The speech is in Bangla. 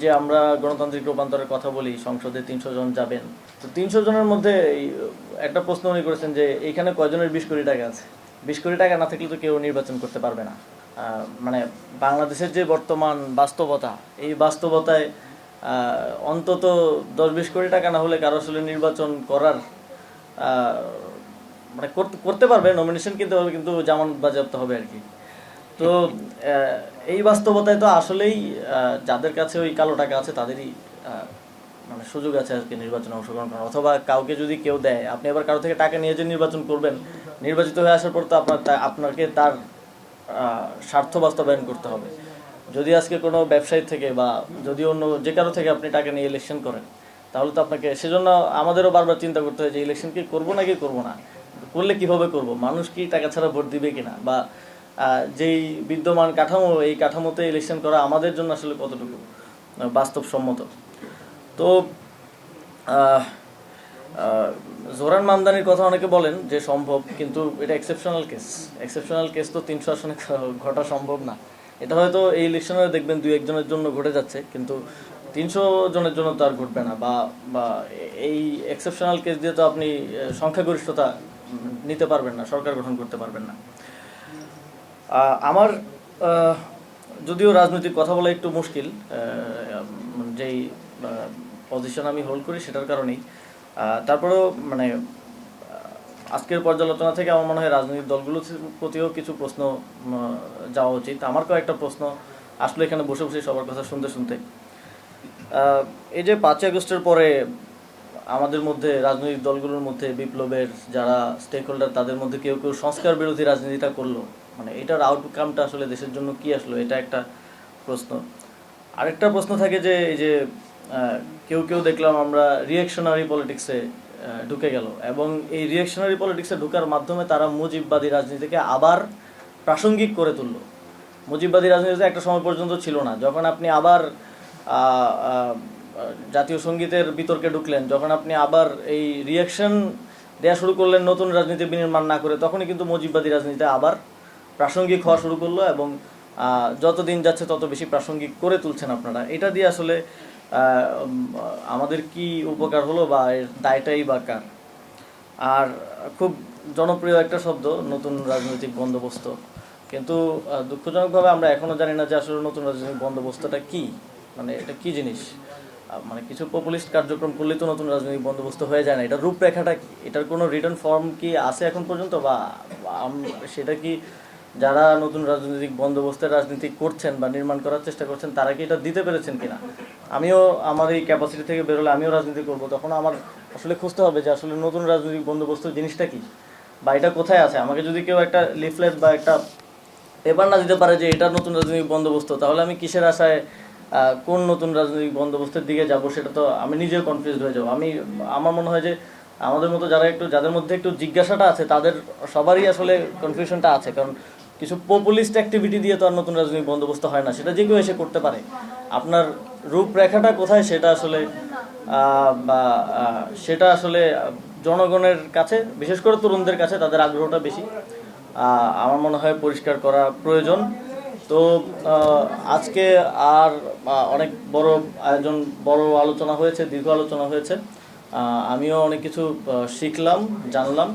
যে আমরা গণতান্ত্রিক রূপান্তরের কথা বলি, সংসদে 300 জন যাবেন, তো 300 জনের মধ্যে একটা প্রশ্ন উনি করেছেন যে এইখানে কয়জনের 20 কোটি টাকা আছে। 20 কোটি টাকা না থাকলে তো কেউ নির্বাচন করতে পারবে না। মানে বাংলাদেশের যে বর্তমান বাস্তবতা, এই বাস্তবতায় অন্তত 10-20 কোটি টাকা না হলে কারো আসলে নির্বাচন করার মানে করতে পারবে, নমিনেশন কিনতে পারবে, কিন্তু জামানত বাজেয়াপ্ত হবে আর কি। তো এই বাস্তবতায় তো আসলেই যাদের কাছে ওই কালো টাকা আছে তাদেরই মানে সুযোগ আছে আজকে নির্বাচনে অংশগ্রহণ করার, অথবা কাউকে যদি কেউ দেয়, আপনি আবার কারো থেকে টাকা নিয়ে যে নির্বাচন করবেন, নির্বাচিত হয়ে আসার পর তো আপনাকে তার স্বার্থ বাস্তবায়ন করতে হবে। যদি আজকে কোনো ব্যবসায়ী থেকে বা যদি অন্য যে কারো থেকে আপনি টাকা নিয়ে ইলেকশন করেন, তাহলে তো আপনাকে, সেজন্য আমাদেরও বারবার চিন্তা করতে হয় যে ইলেকশন কি করবো নাকি করবো না, করলে কিভাবে করব, মানুষ কি টাকা ছাড়া ভোট দিবে কিনা, বা যেই বিদ্যমান কাঠামো, এই কাঠামোতে ইলেকশন করা আমাদের জন্য আসলে কতটুকু বাস্তবসম্মত। তো জোহরান মামদানির কথা অনেকে বলেন যে সম্ভব, কিন্তু এটা এক্সেপশনাল কেস। এক্সেপশনাল কেস তো 300 আসনে ঘটা সম্ভব না। এটা হয়তো এই ইলেকশনে দেখবেন 2-1 জনের জন্য ঘটে যাচ্ছে, কিন্তু 300 জনের জন্য তো আর ঘটবে না। বা এই এক্সেপশনাল কেস দিয়ে তো আপনি সংখ্যাগরিষ্ঠতা নিতে পারবেন না, সরকার গঠন করতে পারবেন না। আমার যদিও রাজনৈতিক কথা বলা একটু মুশকিল, যেই পজিশন আমি হোল্ড করি সেটার কারণেই, তারপরেও মানে আজকের পর্যালোচনা থেকে আমার মনে হয় রাজনৈতিক দলগুলোর প্রতিও কিছু প্রশ্ন যাওয়া উচিত। আমার কয়েকটা প্রশ্ন আসলে এখানে বসে বসে সবার কথা শুনতে শুনতে, এই যে 5ই আগস্টের পরে আমাদের মধ্যে, রাজনৈতিক দলগুলোর মধ্যে বিপ্লবের যারা স্টেক হোল্ডার, তাদের মধ্যে কেউ কেউ সংস্কার বিরোধী রাজনীতিটা করলো, মানে এটার আউটকামটা আসলে দেশের জন্য কি আসলো, এটা একটা প্রশ্ন। আরেকটা প্রশ্ন থাকে যে এই যে কেউ কেউ দেখলাম আমরা রিঅ্যাকশনারি পলিটিক্সে ঢুকে গেল, এবং এই রিঅ্যাকশনারি পলিটিক্সে ঢোকার মাধ্যমে তারা মুজিববাদী রাজনীতিকে আবার প্রাসঙ্গিক করে তুললো। মুজিববাদী রাজনীতিতে একটা সময় পর্যন্ত ছিল না, যখন আপনি আবার জাতীয় সঙ্গীতের বিতর্কে ঢুকলেন, যখন আপনি আবার এই রিঅ্যাকশন দেওয়া শুরু করলেন নতুন রাজনীতি বিনির্মাণ না করে, তখনই কিন্তু মুজিববাদী রাজনীতি আবার প্রাসঙ্গিক হওয়া শুরু করলো, এবং যত দিন যাচ্ছে তত বেশি প্রাসঙ্গিক করে তুলছেন আপনারা। এটা দিয়ে আসলে আমাদের কি উপকার হলো, বা এর দায়টাই বা কার? আর খুব জনপ্রিয় একটা শব্দ নতুন রাজনৈতিক বন্দোবস্ত, কিন্তু দুঃখজনকভাবে আমরা এখনো জানি না যে আসলে নতুন রাজনৈতিক বন্দোবস্তটা কি, মানে এটা কি জিনিস। মানে কিছু পপুলিস্ট কার্যক্রম করলেই তো নতুন রাজনৈতিক বন্দোবস্ত হয়ে যায় না। এটার রূপরেখাটা কি, এটার কোনো রিটার্ন ফর্ম কি আছে এখন পর্যন্ত, বা সেটা কি যারা নতুন রাজনৈতিক বন্দোবস্তের রাজনীতি করছেন বা নির্মাণ করার চেষ্টা করছেন, তারা কি এটা দিতে পেরেছেন কিনা? আমিও আমার এই ক্যাপাসিটি থেকে বেরোলে আমিও রাজনীতি করব, তখন আমার আসলে খুঁজতে হবে যে আসলে নতুন রাজনৈতিক বন্দোবস্ত জিনিসটা কি, বা এটা কোথায় আছে। আমাকে যদি কেউ একটা লিফলেট বা একটা পেপার না দিতে পারে যে এটা নতুন রাজনৈতিক বন্দোবস্ত, তাহলে আমি কিসের আশায় কোন নতুন রাজনৈতিক বন্দোবস্তের দিকে যাব, সেটা তো আমি নিজেও কনফিউজড হয়ে যাবো। আমার মনে হয় যে আমাদের মতো যাদের মধ্যে একটু জিজ্ঞাসাটা আছে, তাদের সবারই আসলে কনফিউশনটা আছে, কারণ কিছু পপুলিস্ট অ্যাক্টিভিটি দিয়ে তো আর নতুন রাজনৈতিক বন্দোবস্ত হয় না, সেটা যে কেউ এসে করতে পারে। আপনার রূপরেখাটা কোথায়, সেটা আসলে জনগণের কাছে, বিশেষ করে তরুণদের কাছে তাদের আগ্রহটা বেশি, আমার মনে হয় পরিষ্কার করা প্রয়োজন। তো আজকে আর অনেক বড় আয়োজন, বড় আলোচনা হয়েছে, দীর্ঘ আলোচনা হয়েছে, আমিও অনেক কিছু শিখলাম, জানলাম।